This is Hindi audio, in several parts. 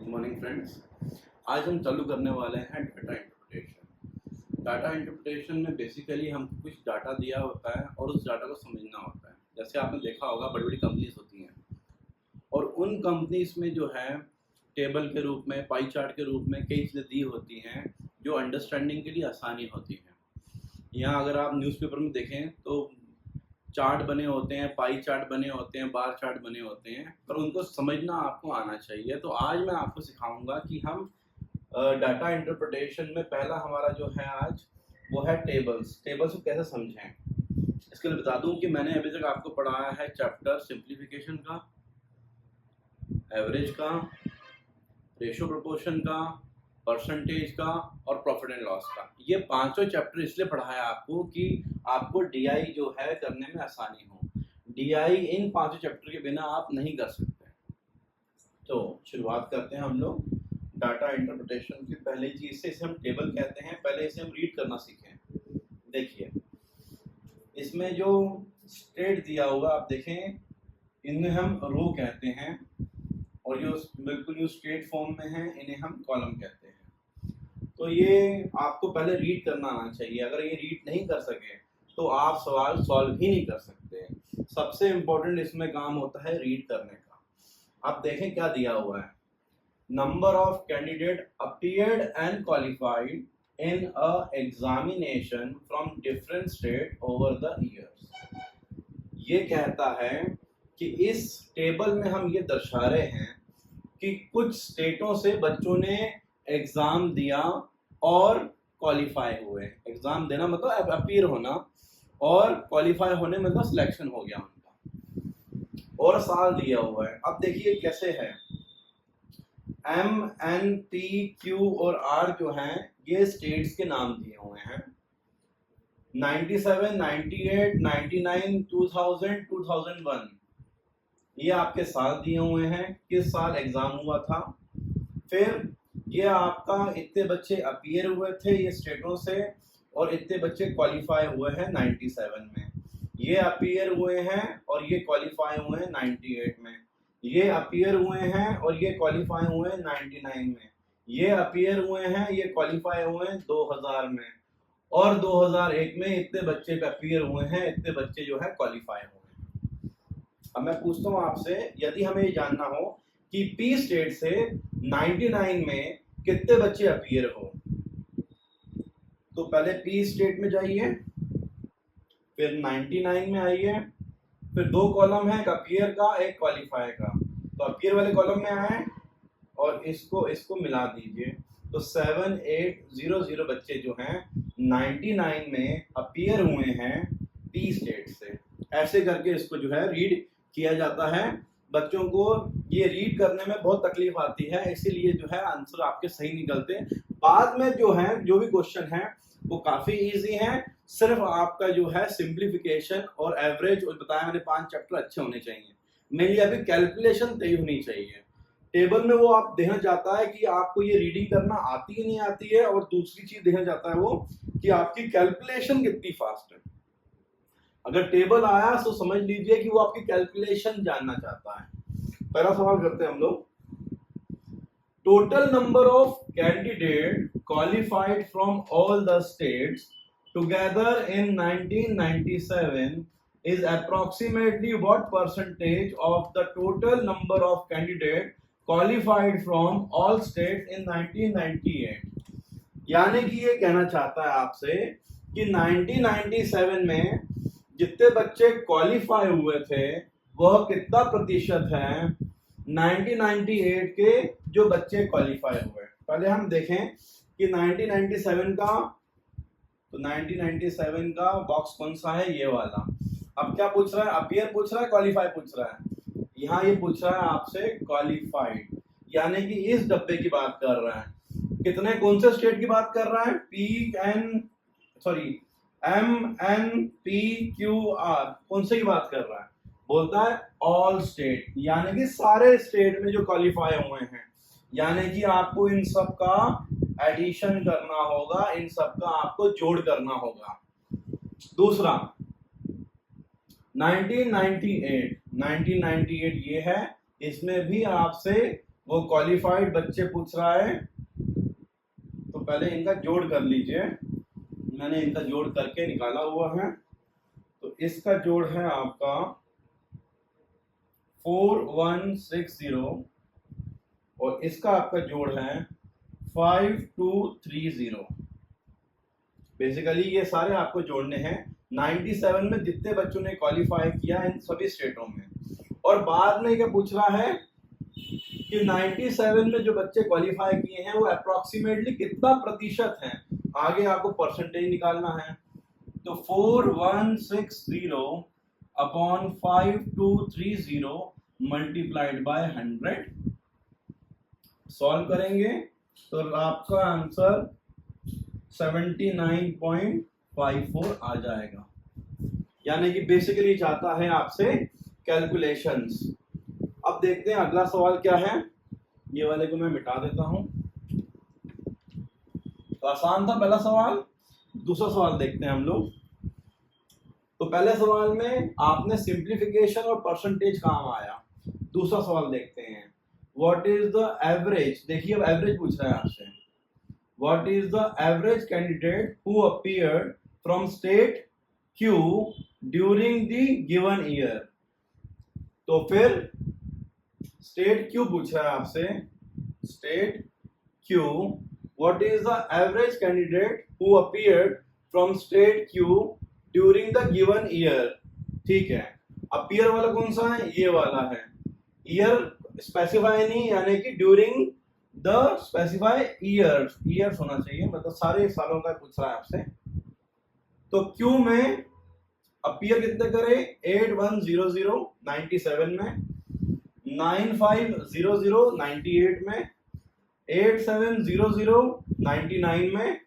Good morning friends. आज हम चालू करने वाले हैं डाटा इंटरप्रिटेशन। डाटा इंटरप्रिटेशन में बेसिकली हमको कुछ डाटा दिया होता है और उस डाटा को समझना होता है। जैसे आपने देखा होगा बड़ी बड़ी कंपनीज होती हैं और उन कंपनीज में जो है टेबल के रूप में, पाई चार्ट के रूप में कई चीज़ें दी होती हैं जो अंडरस्टैंडिंग के लिए आसानी होती है। यहाँ अगर आप न्यूज़पेपर में देखें तो चार्ट बने होते हैं, पाई चार्ट बने होते हैं, बार चार्ट बने होते हैं, पर उनको समझना आपको आना चाहिए। तो आज मैं आपको सिखाऊंगा कि हम डाटा इंटरप्रिटेशन में पहला हमारा जो है आज वो है टेबल्स को कैसे समझें। इसके लिए बता दूं कि मैंने अभी तक आपको पढ़ाया है चैप्टर सिंप्लीफिकेशन का, एवरेज का, रेशो प्रोपोर्शन का, परसेंटेज का और प्रॉफिट एंड लॉस का। ये पांचों चैप्टर इसलिए पढ़ाया आपको कि आपको डीआई जो है करने में आसानी हो। डीआई इन पांचों चैप्टर के बिना आप नहीं कर सकते। तो शुरुआत करते हैं हम लोग डाटा इंटरप्रिटेशन की पहली चीज से। इसे हम टेबल कहते हैं। पहले इसे हम रीड करना सीखें। देखिए इसमें जो स्टेट दिया होगा आप देखें, इन्हें हम रो कहते हैं और जो बिल्कुल जो स्ट्रेट फॉर्म में है इन्हें हम कॉलम कहते हैं। तो ये आपको पहले रीड करना आना चाहिए। अगर ये रीड नहीं कर सके तो आप सवाल सॉल्व ही नहीं कर सकते। सबसे इम्पोर्टेंट इसमें काम होता है रीड करने का। आप देखें क्या दिया हुआ है। Number of candidate appeared and qualified in a examination from different state over the years. ये कहता है कि इस टेबल में हम ये दर्शा रहे हैं कि कुछ स्टेटों से बच्चों ने एग्जाम दिया और क्वालिफाई हुए। एग्जाम देना मतलब अपीयर होना और क्वालिफाई होने मतलब सिलेक्शन हो गया उनका। और साल दिया हुआ है। अब देखिए कैसे है। एम, एन, पी, क्यू और आर जो हैं ये स्टेट्स के नाम दिए हुए हैं। 97, 98, 99, 2000, 2001 ये आपके साल दिए हुए हैं, किस साल एग्जाम हुआ था। फिर ये आपका इतने बच्चे अपीयर हुए थे ये स्टेटों से और इतने बच्चे क्वालिफाई हुए हैं 97 में। ये अपीयर हुए हैं और ये क्वालिफाई हुए हैं 98 में। ये अपीयर हुए हैं और ये क्वालिफाई हुए हैं 99 में। ये अपीयर हुए हैं, ये क्वालिफाई हुए हैं 2000 में। और 2001 में इतने बच्चे अपीयर हुए हैं, इतने बच्चे जो है क्वालिफाई हुए हैं। अब मैं पूछता हूँ आपसे, यदि हमें ये जानना हो कि पी स्टेट से 99 में कितने बच्चे अपीयर हो, तो पहले पी स्टेट में जाइए, फिर 99 में आइए, फिर दो कॉलम है, एक अपीयर का एक क्वालिफाई का। तो अपीयर वाले कॉलम में आए और इसको मिला दीजिए। तो 7800 बच्चे जो हैं 99 में अपीयर हुए हैं पी स्टेट से। ऐसे करके इसको जो है रीड किया जाता है। बच्चों को ये रीड करने में बहुत तकलीफ आती है, इसीलिए जो है आंसर आपके सही निकलते। बाद में जो है जो भी क्वेश्चन है वो काफी इजी है। सिर्फ आपका जो है सिंप्लीफिकेशन और एवरेज और बताया मैंने 5 चैप्टर अच्छे होने चाहिए। मेनली अभी कैलकुलेशन तय होनी चाहिए। टेबल में वो आप देखना चाहता है कि आपको ये रीडिंग करना आती ही नहीं आती है, और दूसरी चीज देखना चाहता है वो कि आपकी कैलकुलेशन कितनी फास्ट है। अगर टेबल आया तो समझ लीजिए कि वो आपकी कैलकुलेशन जानना चाहता है। पहला सवाल करते हैं हम लोग। Total number of candidate qualified from all the states together in 1997 is approximately what percentage of the total number of candidate qualified from all states in 1998। यानी कि ये कहना चाहता है आपसे कि 1997 में जितने बच्चे क्वालिफाई हुए थे वह कितना प्रतिशत है 1998 के जो बच्चे क्वालिफाई हुए। पहले हम देखें कि 1997 का, तो 1997 का बॉक्स कौन सा है, ये वाला। अब क्या पूछ रहा है, अपीयर पूछ रहा है, क्वालिफाई पूछ रहा है। यहाँ ये पूछ रहा है आपसे क्वालिफाइड, यानी कि इस डब्बे की बात कर रहा है। कितने, कौन से स्टेट की बात कर रहा है, M, N, P, Q, R, कौन से की बात कर रहा है, बोलता है ऑल स्टेट, यानी कि सारे स्टेट में जो क्वालिफाई हुए हैं। यानी कि आपको इन सब का एडिशन करना होगा, इन सब का आपको जोड़ करना होगा। दूसरा 1998 ये है, इसमें भी आपसे वो क्वालिफाइड बच्चे पूछ रहा है, तो पहले इनका जोड़ कर लीजिए। मैंने इनका जोड़ करके निकाला हुआ है। तो इसका जोड़ है आपका 4160 और इसका आपका जोड़ है 5230। बेसिकली ये सारे आपको जोड़ने हैं 97 में जितने बच्चों ने क्वालिफाई किया इन सभी स्टेटों में। और बाद में क्या पूछ रहा है कि 97 में जो बच्चे क्वालिफाई किए हैं वो अप्रोक्सीमेटली कितना प्रतिशत है, आगे आपको परसेंटेज निकालना है। तो 4160 अपॉन 5230 मल्टीप्लाइड बाय 100 सॉल्व करेंगे तो आपका आंसर 79.54 आ जाएगा। यानी कि बेसिकली चाहता है आपसे कैलकुलेशंस। अब देखते हैं अगला सवाल क्या है। ये वाले को मैं मिटा देता हूं। तो आसान था पहला सवाल। दूसरा सवाल देखते हैं हम लोग। तो पहले सवाल में आपने सिंप्लीफिकेशन और परसेंटेज काम आया। दूसरा सवाल देखते हैं। व्हाट इज द एवरेज, देखिए अब एवरेज पूछ रहा है आपसे। What is the average candidate who appeared from state Q during the given year. तो फिर स्टेट Q पूछ रहा है आपसे। State Q, what is the average candidate who appeared from state Q during the given year. ठीक है, अपीयर वाला कौन सा है, ये वाला है। ईयर स्पेसिफाई नहीं, यानी कि during the specify years, years होना चाहिए, मतलब सारे सालों का पूछ रहा है आपसे। तो क्यू में अपीयर कितने करे, 8100 97 में, 9500 98 में, 8700 99 में,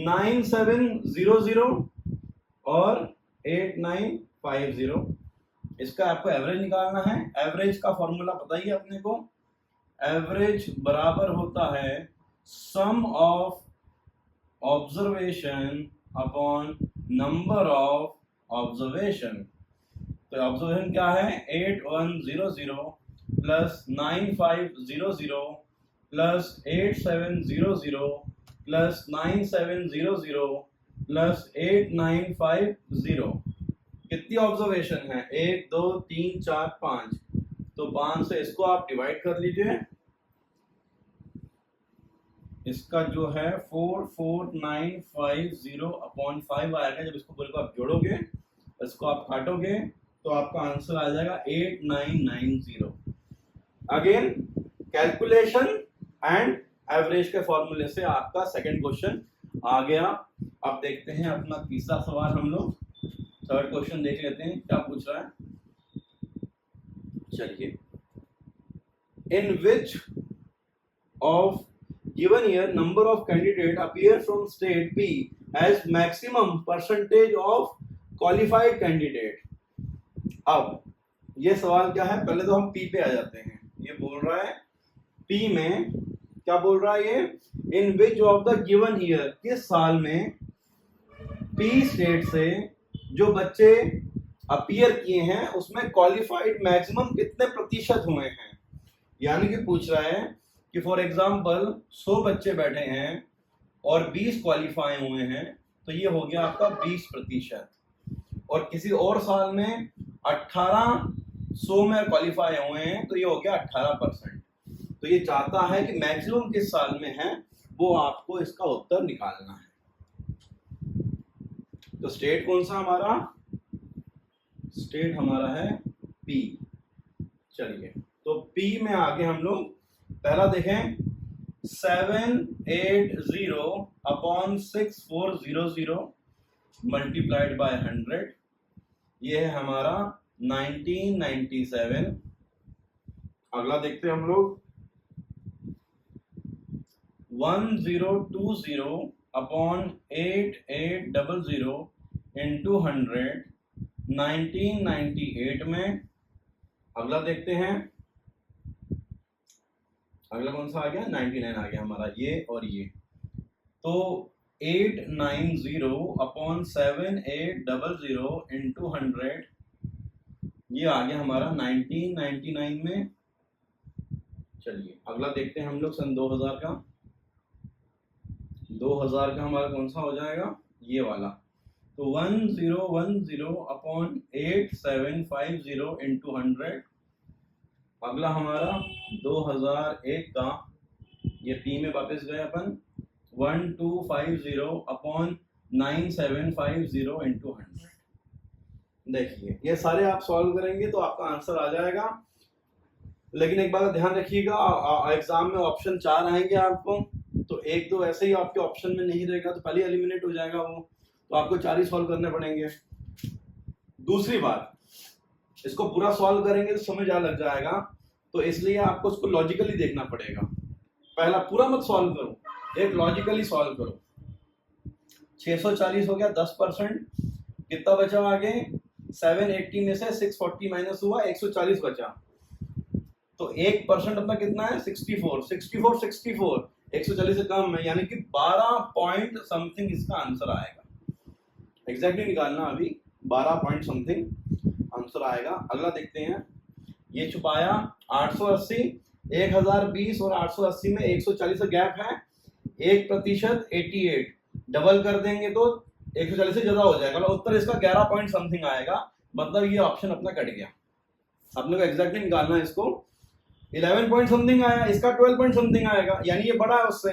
9700 और 8950। इसका आपको एवरेज निकालना है। एवरेज का फॉर्मूला पता ही है अपने को। एवरेज बराबर होता है sum of observation upon number of observation. तो ऑब्जर्वेशन क्या है, 8100 प्लस 9500 प्लस 8700 प्लस 9700 प्लस 8950। कितनी ऑब्जर्वेशन है, 1 2 3 4 5। तो 5 से इसको आप डिवाइड कर लीजिए। इसका जो है 44950 अपॉन 5 आएगा। जब इसको पूरे को आप जोड़ोगे, इसको आप काटोगे, तो आपका आंसर आ जाएगा 8990। अगेन कैलकुलेशन एंड एवरेज के फॉर्मूले से आपका सेकंड क्वेश्चन आ गया। अब देखते हैं अपना तीसरा सवाल। हम लोग थर्ड क्वेश्चन देख लेते हैं क्या पूछ रहा है। चलिए, in which of given year number of candidate appear from state P as maximum percentage of qualified candidate। अब ये सवाल क्या है, पहले तो हम P पे आ जाते हैं। ये बोल रहा है P में क्या बोल रहा है ये, in which of the given year, किस साल में P स्टेट से जो बच्चे अपीयर किए हैं उसमें क्वालिफाइड मैक्सिमम कितने प्रतिशत हुए हैं। यानी कि पूछ रहा है कि फॉर एग्जाम्पल 100 बच्चे बैठे हैं और 20 क्वालिफाई हुए हैं, तो ये हो गया आपका 20%। और किसी और साल में 1800 में क्वालिफाई हुए हैं, तो ये हो गया 18%। तो ये चाहता है कि मैक्सिमम किस साल में है, वो आपको इसका उत्तर निकालना है। तो स्टेट कौन सा हमारा, स्टेट हमारा है P। चलिए, तो P में आगे हम लोग पहला देखें 780 अपॉन 6400 मल्टीप्लाइड बाय 100। ये है हमारा 1997। अगला देखते हैं हम लोग 1020 अपॉन 8800 इंटू 100 1998 में। अगला देखते हैं, अगला कौन सा आ गया, 99 आ गया हमारा, ये और ये। तो 890 अपॉन 7800 इंटू 100, ये आ गया हमारा 1999 में। चलिए अगला देखते हैं हम लोग सन 2000 का। 2000 का हमारा कौन सा हो जाएगा, ये वाला। तो 1010 अपॉन 8750 इंटू 100। अगला हमारा 2001 का, ये पी में वापस गए अपन, 1250 अपॉन 9750 इंटू 100। देखिए ये सारे आप सॉल्व करेंगे तो आपका आंसर आ जाएगा। लेकिन एक बात ध्यान रखिएगा, एग्जाम में ऑप्शन 4 आएंगे आपको, तो एक दो ऐसे ही आपके ऑप्शन में नहीं रहेगा तो पहले एलिमिनेट हो जाएगा वो, तो आपको 4 ही सॉल्व करने पड़ेंगे। दूसरी बात, इसको पूरा सॉल्व करेंगे तो समझ आ लग जाएगा, तो इसलिए आपको उसको लॉजिकली देखना पड़ेगा। पहला पूरा मत सॉल्व करो, एक लॉजिकली सॉल्व करो। 640 हो गया 10%, कितना बचा आगे, 780 में से 640 माइनस हुआ 140 बचा, तो 1% अपना कितना है 64 140 से कम है, यानी कि 12 पॉइंट समथिंग इसका आंसर आएगा। एग्जैक्टली निकालना अभी, 12 पॉइंट समथिंग आंसर आएगा। अगला देखते हैं, ये छुपाया 880, 1020 और 880 में 140 का गैप है, 1% 88, डबल कर देंगे तो 140 से ज्यादा हो जाएगा, उत्तर इसका 11 पॉइंट समथिंग आएगा, मतलब ये ऑप्शन अपना कट गया। अपने को एग्जैक्टली निकालना है इसको, 11 पॉइंट समथिंग आया, इसका 12 पॉइंट समथिंग आएगा, यानी ये बड़ा है उससे,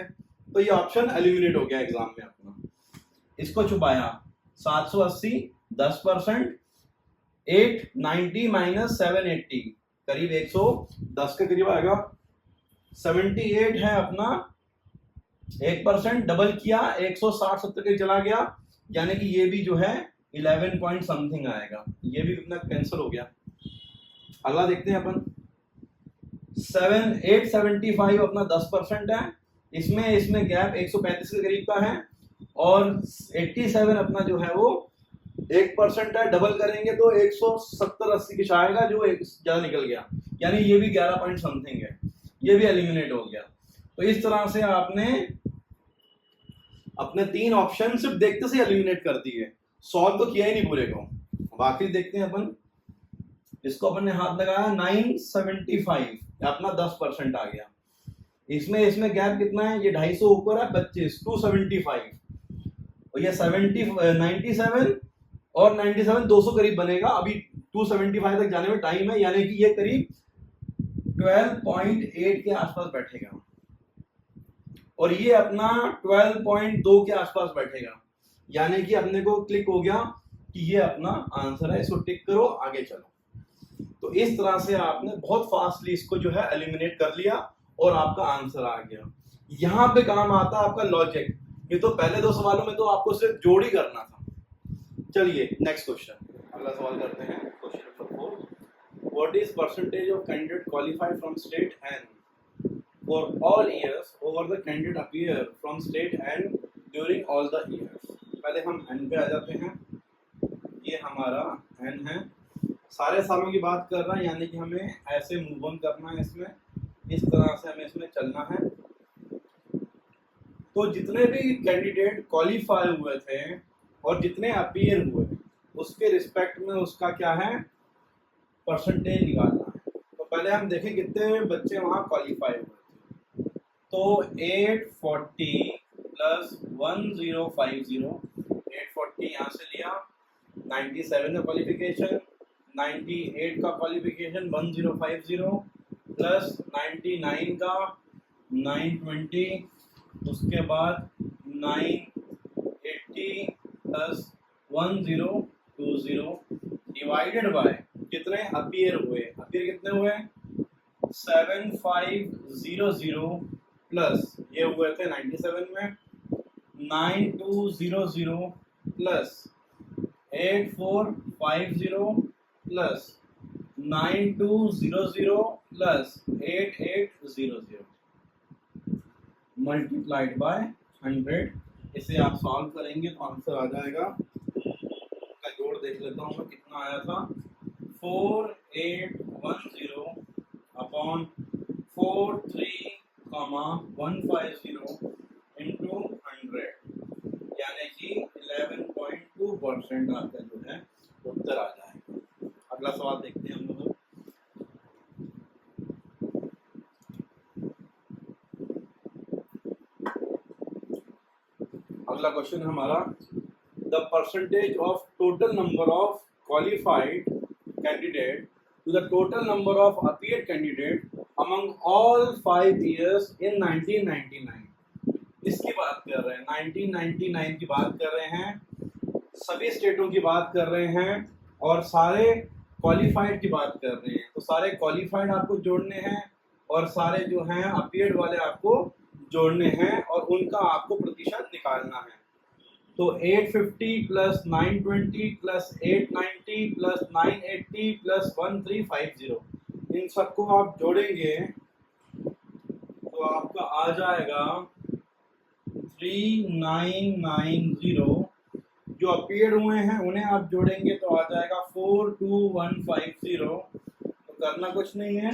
तो ये ऑप्शन एलिमिनेट हो गया एग्जाम में अपना। इसको छुपाया 780, 10%, 890 माइनस 780, करीब 110 के करीब आएगा, 78 है अपना, 1% डबल किया 160-70 के चला गया, यानी कि ये भी जो है 11 पॉइंट समथिंग आएगा, ये भी अपना कैंसिल हो गया। अगला देखते हैं अपन, 875 अपना 10% है, इसमें गैप 135 के करीब का है, और 87 अपना जो है वो 1% है, डबल करेंगे तो 170-80 कुछ आएगा, जो ज्यादा निकल गया, यानी ये भी 11 पॉइंट समथिंग है, ये भी एलिमिनेट हो गया। तो इस तरह से आपने अपने 3 ऑप्शन सिर्फ देखते से एलिमिनेट कर दिए, सॉल्व तो किया ही नहीं पूरे को। बाकी देखते हैं अपन, इसको अपन ने हाथ लगाया 975, अपना 10% आ गया, इसमें गैप कितना है, ये 250 ऊपर है 25, 275, और ये 97 और 97 200 करीब बनेगा, अभी 275 तक जाने में टाइम है, यानी कि ये करीब 12.8 के आसपास बैठेगा, और ये अपना 12.2 के आसपास बैठेगा, यानी कि अपने को क्लिक हो गया कि ये अपना आंसर है, इसको टिक करो आगे चलो। तो इस तरह से आपने बहुत फास्टली इसको जो है एलिमिनेट कर लिया और आपका आंसर आ गया। यहां पे काम आता है आपका लॉजिक, ये तो पहले 2 सवालों में तो आपको सिर्फ जोड़ ही करना था। चलिए नेक्स्ट क्वेश्चन, अगला सवाल करते हैं, question number 4। What is percentage of candidate qualify from state and for all years over the candidate appear from state and during all the years. पहले हम एन पे आ जाते हैं, ये हमारा एन है, सारे सालों की बात कर रहा है, यानी कि हमें ऐसे मूव ऑन करना है, इसमें इस तरह से हमें इसमें चलना है। तो जितने भी कैंडिडेट क्वालिफाई हुए थे और जितने अपीयर हुए, उसके रिस्पेक्ट में उसका क्या है, परसेंटेज निकालना है। तो पहले हम देखें कितने बच्चे वहाँ क्वालिफाई हुए थे, तो 840 प्लस 1050, 840 यहाँ से लिया, 97 का क्वालिफिकेशन, 98 का क्वालिफिकेशन 1050 प्लस 99 का 920, उसके बाद 980 प्लस 1020 डिवाइडेड बाय कितने अपीयर हुए, अपीयर कितने हुए 7500 प्लस ये हुए थे 97 में, 9200 plus 8450 plus 9200 plus 8800 multiplied by 100। इसे आप सॉल्व करेंगे तो आंसर आ जाएगा, का जोड़ देख लेता हूँ मैं कितना आया था, 4810 अपॉन 43,150 इंटू 100, यानी कि 11.2% आपका जो है उत्तर आ जाएगा। अगला सवाल देखते हैं हम लोग। अगला क्वेश्चन है हमारा, the percentage of total number of qualified candidate to the total number of appeared candidate among all 5 years in 1999। इसकी बात कर रहे हैं, 1999 की बात कर रहे हैं, सभी स्टेटों की बात कर रहे हैं और सारे क्वालिफाइड की बात कर रहे हैं। तो सारे क्वालिफाइड आपको जोड़ने हैं और सारे जो हैं अपीयर्ड वाले आपको जोड़ने हैं और उनका आपको प्रतिशत निकालना है। तो 850 प्लस 920 प्लस 890 प्लस 980 प्लस 1350, इन सबको आप जोड़ेंगे तो आपका आ जाएगा 3990। जो अपीयर्ड हुए हैं उन्हें आप जोड़ेंगे तो आ जाएगा 42150। तो करना कुछ नहीं है,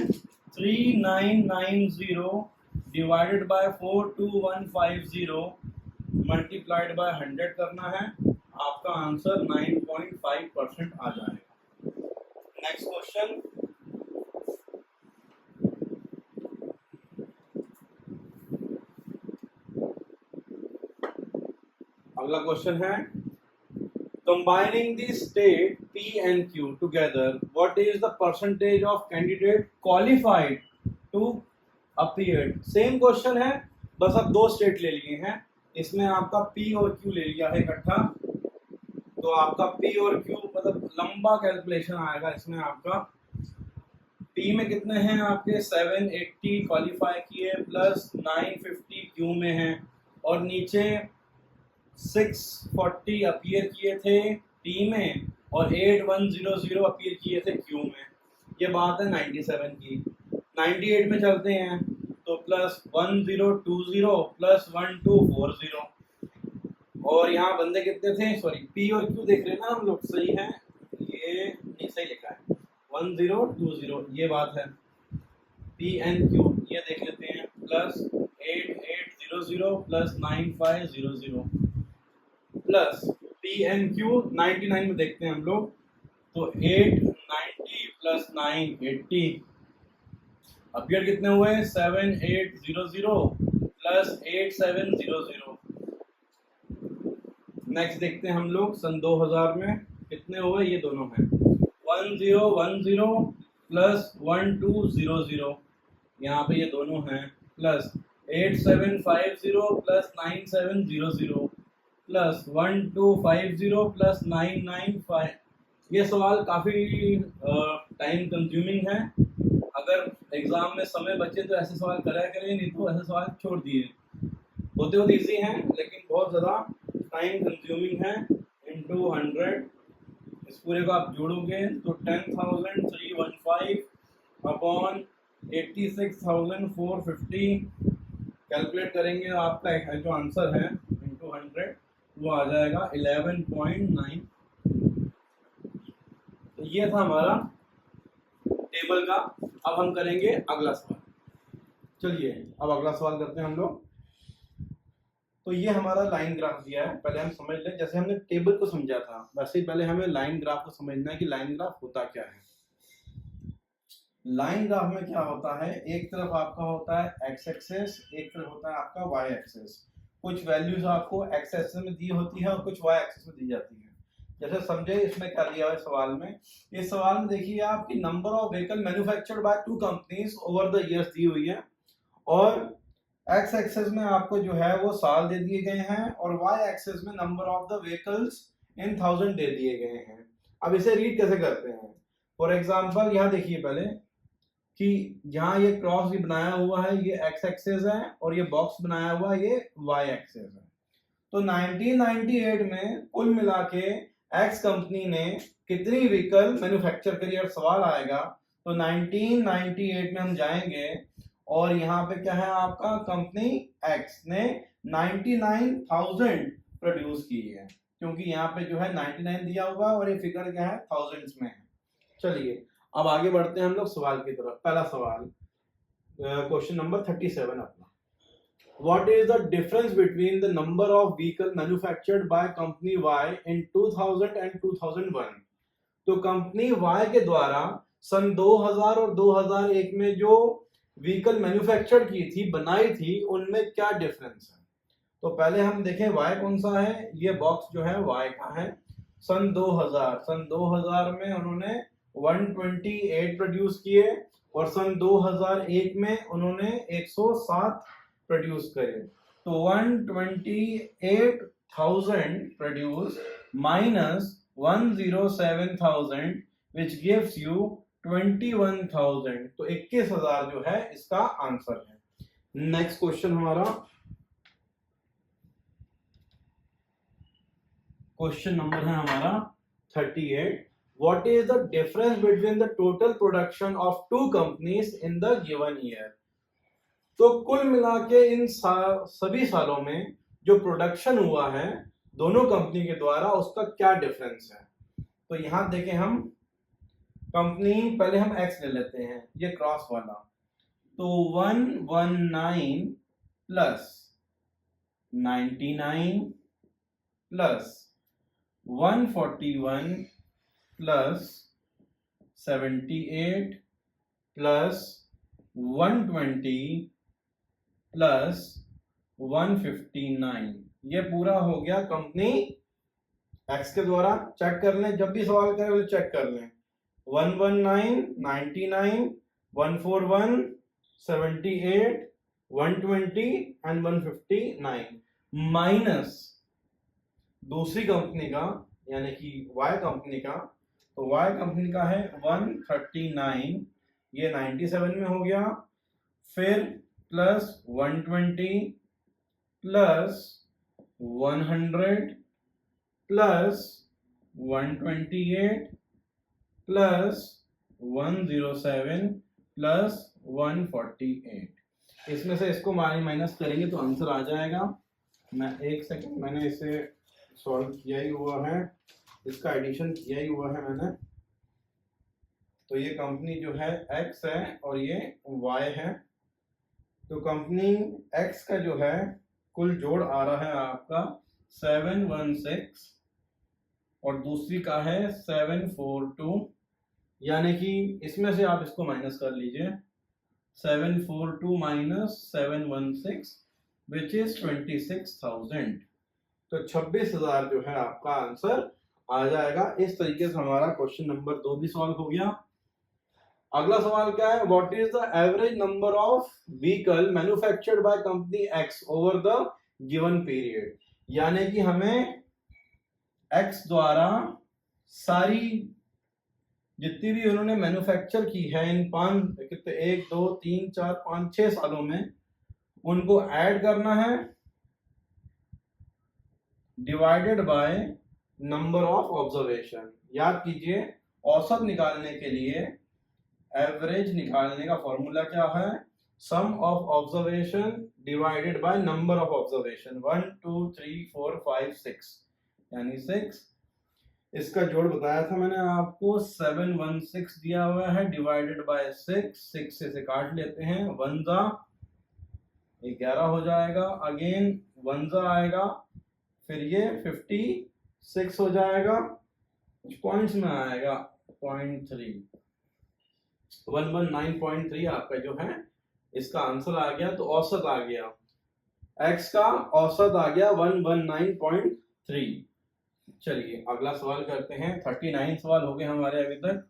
3990 डिवाइडेड बाय 42150 मल्टीप्लाइड बाय 100 करना है, आपका आंसर 9.5% आ जाएगा। नेक्स्ट क्वेश्चन, अगला क्वेश्चन है, combining the state P and Q together, what is the percentage of candidate qualified to appeared? Same question है, बस अब दो स्टेट ले लिए हैं, इसमें आपका P और Q ले लिया है इकट्ठा। तो आपका P और Q मतलब लंबा कैलकुलेशन आएगा इसमें। आपका P में कितने हैं आपके 780 क्वालिफाई किए प्लस 950 Q में हैं और नीचे 640 अपीयर किए थे P में और 8100 अपीयर किए थे Q में। ये बात है 97 की। 98 में चलते हैं तो प्लस 1020 प्लस 1240 और यहाँ बंदे कितने थे, सॉरी P और Q देख रहे हैं ना हम लोग, सही है, ये नहीं सही लिखा है 1020, ये बात है। P and Q ये देख लेते हैं, plus 8800 plus 9500 plus P and Q 99 में देखते हैं हम लोग, तो 890 प्लस 980 अपीयर कितने हुए 7800 प्लस 8700। नेक्स्ट देखते हैं हम लोग सन 2000 में कितने हुए, ये दोनों हैं 1010 प्लस 1200, यहाँ पे ये दोनों हैं, प्लस 8750 प्लस 9700 प्लस 1250 प्लस 995। ये सवाल काफ़ी टाइम कंज्यूमिंग है, अगर एग्ज़ाम में समय बचे तो ऐसे सवाल करा करें, नहीं तो ऐसे सवाल छोड़ दिए। होते होते ईजी हैं लेकिन बहुत ज़्यादा टाइम कंज्यूमिंग है। इंटू 100 इस पूरे को आप जोड़ोगे तो 10,315 अपॉन 86,450 कैलकुलेट करेंगे, आपका जो आंसर है इंटू 100 वो आ जाएगा 11.9। तो ये था हमारा टेबल का। अब हम करेंगे अगला सवाल। चलिए अब अगला सवाल करते हैं हम लोग। तो ये हमारा लाइन ग्राफ दिया है, पहले हम समझ लें, जैसे हमने टेबल को समझा था वैसे ही पहले हमें लाइन ग्राफ को समझना है कि लाइन ग्राफ होता क्या है। लाइन ग्राफ में क्या होता है, एक तरफ आपका होता है एक्स एक्सेस, एक तरफ होता है आपका वाई एक्सेस। कुछ वैल्यूज आपको एक्स एक्सेस में दी होती है और कुछ वाई एक्सेस में दी जाती है। जैसे समझे इसमें क्या दिया है सवाल में, इस सवाल में देखिए आपकी number of vehicle manufactured by 2 companies over the years दी हुई है और एक्स एक्सेस में आपको जो है वो साल दे दिए गए हैं और वाई एक्सेस में नंबर ऑफ द व्हीकल्स इन 1000 दे दिए गए हैं। अब इसे रीड कैसे करते हैं, फॉर एग्जांपल यहाँ देखिए पहले कि जहाँ ये क्रॉस भी बनाया हुआ है ये एक्स एक्सेस है और ये बॉक्स बनाया हुआ है ये वाई एक्सेस है। तो 1998 में कुल मिला के एक्स कंपनी ने कितनी व्हीकल मैन्युफैक्चर करी और सवाल आएगा तो 1998 में हम जाएंगे और यहाँ पे क्या है आपका कंपनी एक्स ने 99,000 प्रोड्यूस की है, क्योंकि यहाँ पे जो है 99 दिया हुआ और ये फिगर क्या है थाउजेंड्स में है। चलिए अब आगे बढ़ते हैं हम लोग सवाल की तरफ। पहला सवाल क्वेश्चन नंबर 37 अपना, what is the difference between the number of vehicle manufactured by company Y in 2000 and 2001। तो कंपनी वाई के द्वारा सन 2000 और 2001 में जो व्हीकल मैन्युफैक्चर की थी, बनाई थी, उनमें क्या डिफरेंस है। तो पहले हम देखें y कौन सा है, ये बॉक्स जो है y का है। सन 2000 में उन्होंने 128 प्रोड्यूस किए और सन 2001 में उन्होंने 107 प्रोड्यूस करे। तो 128,000 produce minus 107,000 which gives you 21,000, तो 21,000 जो है इसका आंसर है। नेक्स्ट क्वेश्चन हमारा क्वेश्चन नंबर है हमारा 38। What is the difference between the total production of two companies in the given year? तो कुल मिला के इन सभी सालों में जो प्रोडक्शन हुआ है दोनों कंपनी के द्वारा उसका क्या डिफरेंस है। तो यहां देखें हम कंपनी, पहले हम एक्स ले लेते हैं, ये क्रॉस वाला, तो 119 plus 99 plus 141 plus 78 plus 120 plus 159, ये पूरा हो गया कंपनी एक्स के द्वारा। चेक कर लें, जब भी सवाल करें तो चेक कर लें। 119, 99, 141, 78, 120 एंड 159 माइनस दूसरी कंपनी का यानी कि वाई कंपनी का। तो वाई कंपनी का है 139, ये 97 में हो गया, फिर plus 120 plus 100 plus 128 plus 107 plus 148। इसमें से इसको माइनस करेंगे तो आंसर आ जाएगा। मैं एक सेकंड, मैंने इसे सॉल्व किया ही हुआ है, इसका एडिशन किया ही हुआ है मैंने। तो ये कंपनी जो है एक्स है और ये वाई है। तो कंपनी एक्स का जो है कुल जोड़ आ रहा है आपका 716 और दूसरी का है 742, यानी कि इसमें से आप इसको माइनस कर लीजिए। 742 माइनस 716 विच इज 26,000, तो 26,000 जो है आपका आंसर आ जाएगा। इस तरीके से हमारा क्वेश्चन नंबर 2 भी सॉल्व हो गया। अगला सवाल क्या है, what is the average number of vehicle manufactured by company x over the given period, यानी कि हमें एक्स द्वारा सारी जितनी भी उन्होंने मैन्युफैक्चर की है इन 1 2 3 4 5 6 सालों में, उनको ऐड करना है divided by number of observation. याद कीजिए, औसत निकालने के लिए एवरेज निकालने का फॉर्मूला क्या है, sum of observation divided by number of observation. 1 2 3 4 5 6 यानी 6। इसका जोड़ बताया था मैंने आपको, 716 दिया हुआ है डिवाइडेड बाय 6 से काट लेते हैं, 1 जा 11 हो जाएगा, अगेन 1 जा आएगा, फिर ये 56 हो जाएगा, कुछ पॉइंट्स में आएगा 0.3, 119.3 आपका जो है इसका आंसर आ गया। तो औसत आ गया, x का औसत आ गया 119.3। चलिए अगला सवाल करते हैं। 39 सवाल हो गए हमारे अभी तक।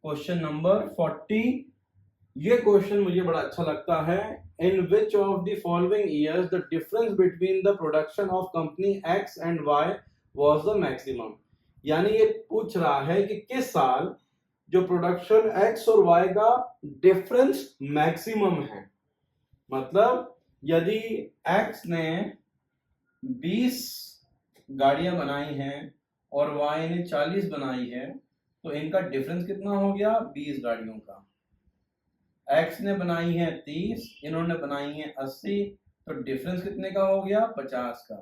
क्वेश्चन नंबर 40, ये क्वेश्चन मुझे बड़ा अच्छा लगता है। In which of the following years the difference between the production of company X and Y was the maximum, यानी ये पूछ रहा है कि किस साल जो प्रोडक्शन एक्स और वाई का डिफरेंस मैक्सिमम है। मतलब यदि एक्स ने 20 गाड़ियां बनाई हैं और वाई ने 40 बनाई है, तो इनका डिफरेंस कितना हो गया, 20 गाड़ियों का। एक्स ने बनाई है 30, इन्होंने बनाई है 80, तो डिफरेंस कितने का हो गया, 50 का।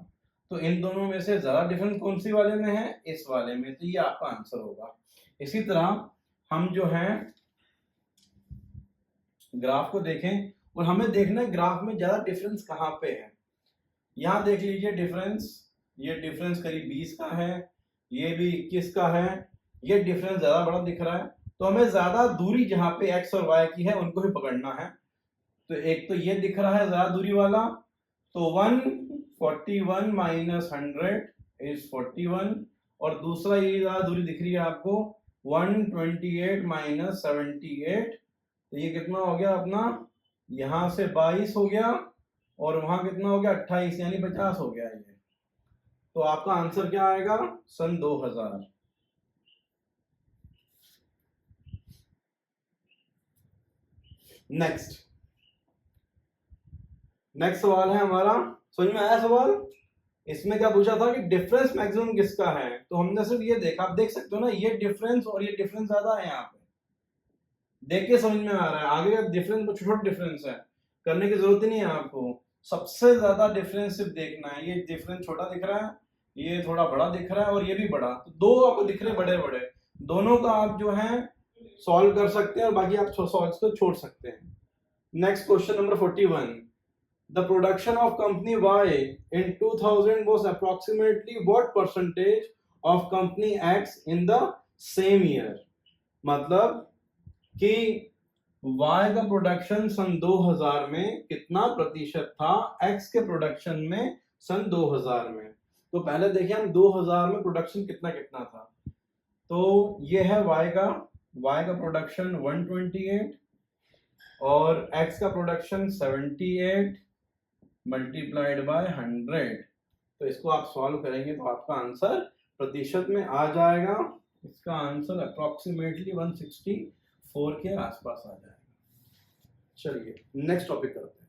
तो इन दोनों में से ज्यादा डिफरेंस कौन सी वाले में है, इस वाले में, तो ये आपका आंसर होगा। इसी तरह हम जो है ग्राफ को देखें और हमें देखना है ग्राफ में ज्यादा डिफरेंस कहाँ पे है। यहाँ देख लीजिए डिफरेंस, ये डिफरेंस करीब 20 का है, ये भी 21 का है, ये डिफरेंस ज्यादा बड़ा दिख रहा है। तो हमें ज्यादा दूरी जहां पे एक्स और वाई की है उनको भी पकड़ना है। तो एक तो ये दिख रहा है ज्यादा दूरी वाला, तो 41 माइनस 100 इज 41, और दूसरा ये दूरी दिख रही है आपको 128 माइनस 78, तो ये कितना हो गया अपना, यहां से 22 हो गया और वहां कितना हो गया 28, यानी 50 हो गया ये। तो आपका आंसर क्या आएगा, सन 2000। नेक्स्ट सवाल है हमारा, समझ में आया सवाल? इसमें क्या पूछा था कि डिफरेंस मैक्सिमम किसका है, तो हमने सिर्फ ये देखा, आप देख सकते हो ना, ये डिफरेंस और ये डिफरेंस ज्यादा है यहाँ पे, देख के समझ में आ रहा है। आगे का डिफरेंस छोटा डिफरेंस है, करने की जरूरत ही नहीं है आपको, सबसे ज्यादा डिफरेंस सिर्फ देखना है। ये डिफरेंस छोटा दिख रहा है, ये थोड़ा बड़ा दिख रहा है, और ये भी बड़ा, तो दो आपको दिख रहे बड़े बड़े, दोनों का आप जो है सॉल्व कर सकते हैं और बाकी आप सॉल्व को छोड़ सकते हैं। Next question number 41, the production of company Y in 2000 was approximately what percentage of company X in the same year? मतलब कि Y का प्रोडक्शन सन 2000 में कितना प्रतिशत था X के प्रोडक्शन में सन 2000 में। तो पहले देखिए हम 2000 में प्रोडक्शन कितना कितना था, तो ये है Y का प्रोडक्शन 128 और X का प्रोडक्शन 78 मल्टीप्लाइड बाय 100, तो इसको आप सॉल्व करेंगे तो आपका आंसर प्रतिशत में आ जाएगा, इसका आंसर अप्रोक्सीमेटली 164 के आसपास आ जाएगा। चलिए नेक्स्ट टॉपिक करते हैं।